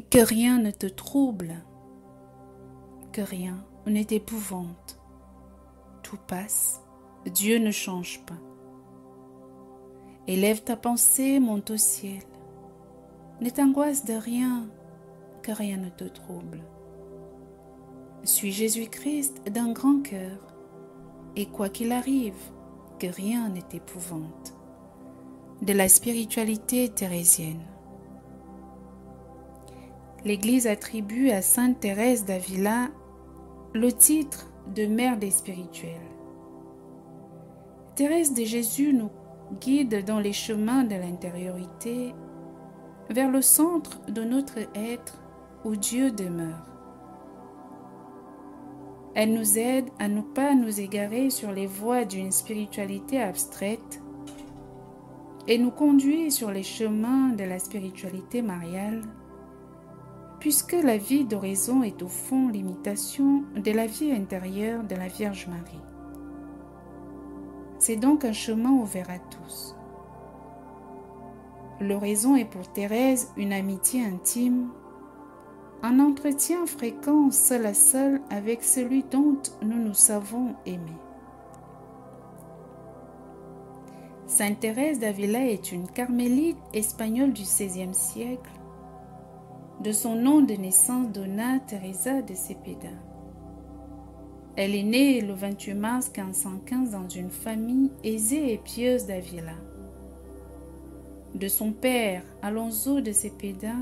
Que rien ne te trouble, que rien ne t'épouvante. Tout passe, Dieu ne change pas. Élève ta pensée, monte au ciel. Ne t'angoisse de rien, que rien ne te trouble. Suis Jésus-Christ d'un grand cœur, et quoi qu'il arrive, que rien ne t'épouvante. De la spiritualité thérésienne. L'Église attribue à Sainte Thérèse d'Avila le titre de Mère des spirituels. Thérèse de Jésus nous guide dans les chemins de l'intériorité vers le centre de notre être où Dieu demeure. Elle nous aide à ne pas nous égarer sur les voies d'une spiritualité abstraite et nous conduit sur les chemins de la spiritualité mariale, puisque la vie d'oraison est au fond l'imitation de la vie intérieure de la Vierge Marie. C'est donc un chemin ouvert à tous. L'oraison est pour Thérèse une amitié intime, un entretien fréquent seul à seul avec celui dont nous nous savons aimer. Sainte Thérèse d'Avila est une carmélite espagnole du XVIe siècle, de son nom de naissance Donna Teresa de Cepeda. Elle est née le 28 mars 1515 dans une famille aisée et pieuse d'Avila. De son père Alonso de Cepeda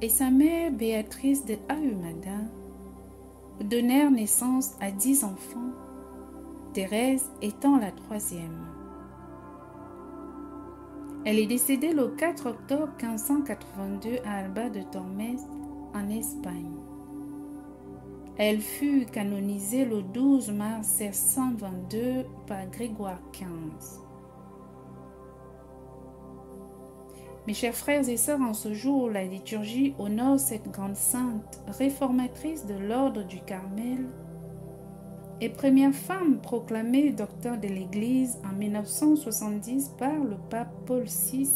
et sa mère Béatrice de Ahumada donnèrent naissance à 10 enfants, Thérèse étant la troisième. Elle est décédée le 4 octobre 1582 à Alba de Tormes, en Espagne. Elle fut canonisée le 12 mars 1622 par Grégoire XV. Mes chers frères et sœurs, en ce jour, la liturgie honore cette grande sainte, réformatrice de l'ordre du Carmel et première femme proclamée docteur de l'Église en 1970 par le pape Paul VI,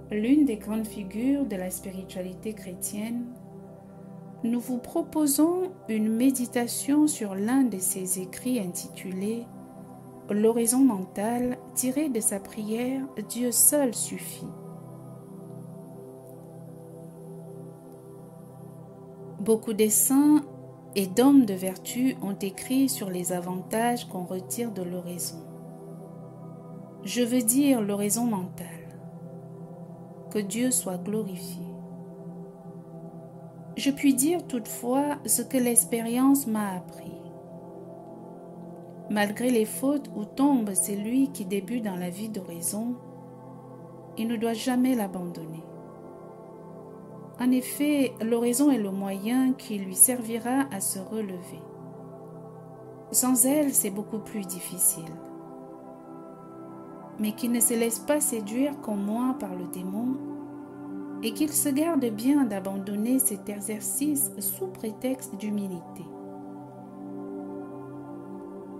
l'une des grandes figures de la spiritualité chrétienne. Nous vous proposons une méditation sur l'un de ses écrits intitulé « L'oraison mentale » tirée de sa prière « Dieu seul suffit ». Beaucoup de saints et d'hommes de vertu ont écrit sur les avantages qu'on retire de l'oraison. Je veux dire l'oraison mentale. Que Dieu soit glorifié. Je puis dire toutefois ce que l'expérience m'a appris. Malgré les fautes où tombe celui qui débute dans la vie d'oraison, il ne doit jamais l'abandonner. En effet, l'oraison est le moyen qui lui servira à se relever. Sans elle, c'est beaucoup plus difficile. Mais qu'il ne se laisse pas séduire comme moi par le démon et qu'il se garde bien d'abandonner cet exercice sous prétexte d'humilité.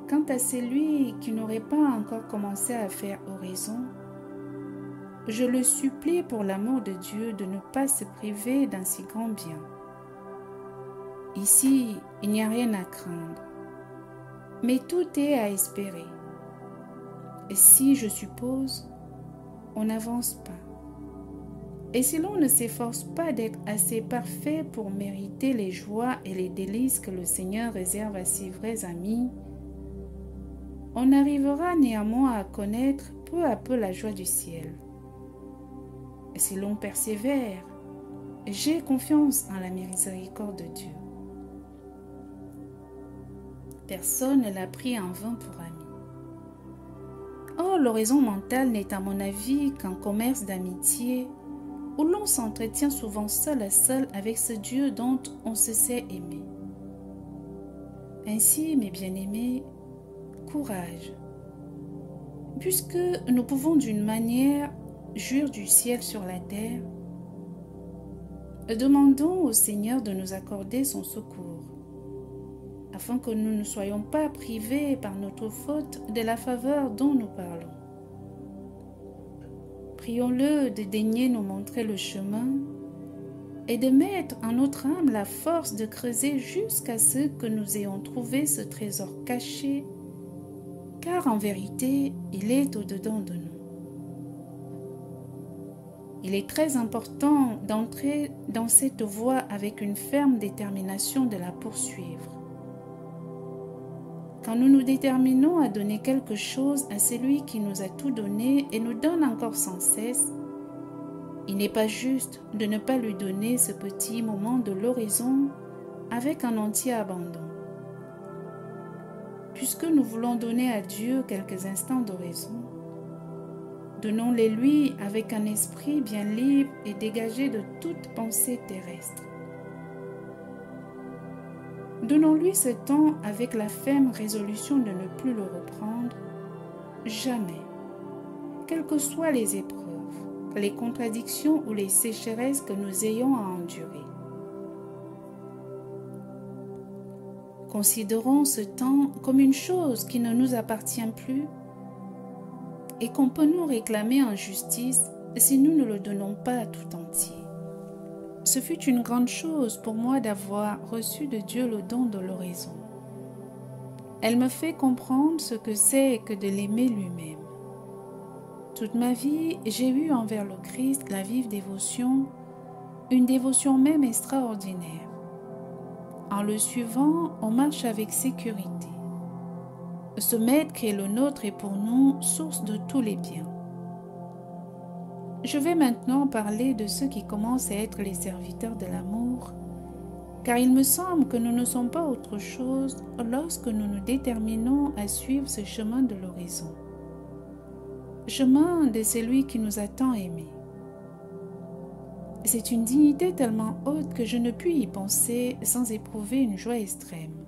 Quant à celui qui n'aurait pas encore commencé à faire oraison, je le supplie pour l'amour de Dieu de ne pas se priver d'un si grand bien. Ici, il n'y a rien à craindre, mais tout est à espérer. Et si, je suppose, on n'avance pas, et si l'on ne s'efforce pas d'être assez parfait pour mériter les joies et les délices que le Seigneur réserve à ses vrais amis, on arrivera néanmoins à connaître peu à peu la joie du ciel. Et si l'on persévère, j'ai confiance en la miséricorde de Dieu. Personne ne l'a pris en vain pour ami. Or, l'oraison mentale n'est à mon avis qu'un commerce d'amitié où l'on s'entretient souvent seul à seul avec ce Dieu dont on se sait aimer. Ainsi, mes bien-aimés, courage, puisque nous pouvons d'une manière jouir du ciel sur la terre, demandons au Seigneur de nous accorder son secours, afin que nous ne soyons pas privés par notre faute de la faveur dont nous parlons. Prions-le de daigner nous montrer le chemin et de mettre en notre âme la force de creuser jusqu'à ce que nous ayons trouvé ce trésor caché, car en vérité, il est au-dedans de nous. Il est très important d'entrer dans cette voie avec une ferme détermination de la poursuivre. Quand nous nous déterminons à donner quelque chose à celui qui nous a tout donné et nous donne encore sans cesse, il n'est pas juste de ne pas lui donner ce petit moment de l'oraison avec un entier abandon. Puisque nous voulons donner à Dieu quelques instants d'oraison, donnons-les lui avec un esprit bien libre et dégagé de toute pensée terrestre. Donnons-lui ce temps avec la ferme résolution de ne plus le reprendre, jamais, quelles que soient les épreuves, les contradictions ou les sécheresses que nous ayons à endurer. Considérons ce temps comme une chose qui ne nous appartient plus et qu'on peut nous réclamer en justice si nous ne le donnons pas tout entier. Ce fut une grande chose pour moi d'avoir reçu de Dieu le don de l'oraison. Elle me fait comprendre ce que c'est que de l'aimer lui-même. Toute ma vie, j'ai eu envers le Christ la vive dévotion, une dévotion même extraordinaire. En le suivant, on marche avec sécurité. Ce maître qui est le nôtre est pour nous source de tous les biens. Je vais maintenant parler de ceux qui commencent à être les serviteurs de l'amour, car il me semble que nous ne sommes pas autre chose lorsque nous nous déterminons à suivre ce chemin de l'horizon. Chemin de celui qui nous a tant aimés. C'est une dignité tellement haute que je ne puis y penser sans éprouver une joie extrême.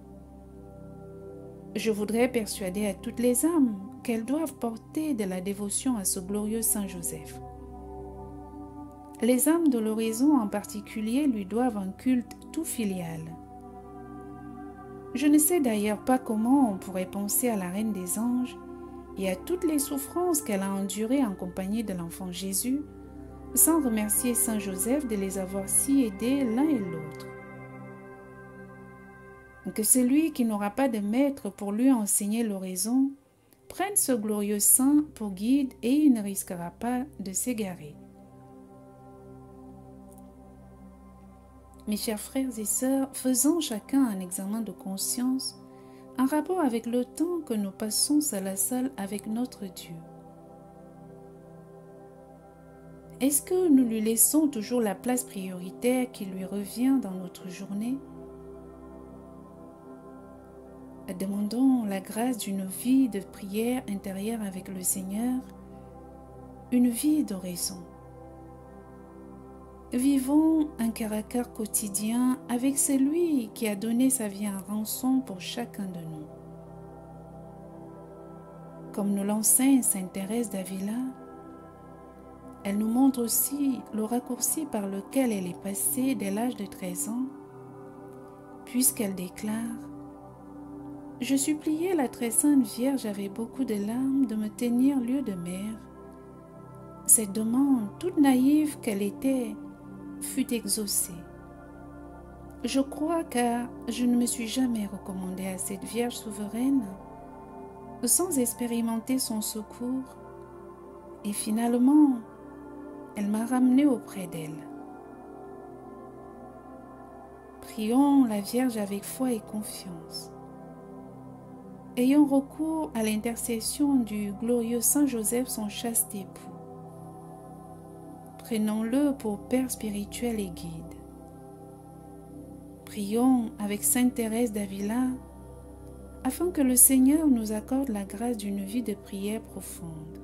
Je voudrais persuader à toutes les âmes qu'elles doivent porter de la dévotion à ce glorieux Saint Joseph. Les âmes de l'horizon en particulier lui doivent un culte tout filial. Je ne sais d'ailleurs pas comment on pourrait penser à la Reine des Anges et à toutes les souffrances qu'elle a endurées en compagnie de l'enfant Jésus, sans remercier Saint Joseph de les avoir si aidés l'un et l'autre. Que celui qui n'aura pas de maître pour lui enseigner l'oraison prenne ce glorieux saint pour guide et il ne risquera pas de s'égarer. Mes chers frères et sœurs, faisons chacun un examen de conscience en rapport avec le temps que nous passons seul à seul avec notre Dieu. Est-ce que nous lui laissons toujours la place prioritaire qui lui revient dans notre journée? Demandons la grâce d'une vie de prière intérieure avec le Seigneur, une vie d'oraison. Vivons un caractère quotidien avec celui qui a donné sa vie en rançon pour chacun de nous. Comme nous l'enseigne Sainte Thérèse d'Avila, elle nous montre aussi le raccourci par lequel elle est passée dès l'âge de 13 ans, puisqu'elle déclare « Je suppliais la très sainte Vierge avec beaucoup de larmes de me tenir lieu de mère. Cette demande, toute naïve qu'elle était, fut exaucée. Je crois car je ne me suis jamais recommandée à cette Vierge souveraine sans expérimenter son secours et finalement, elle m'a ramenée auprès d'elle. Prions la Vierge avec foi et confiance. Ayons recours à l'intercession du glorieux Saint Joseph, son chaste époux. Prenons-le pour Père spirituel et guide. Prions avec Sainte Thérèse d'Avila afin que le Seigneur nous accorde la grâce d'une vie de prière profonde.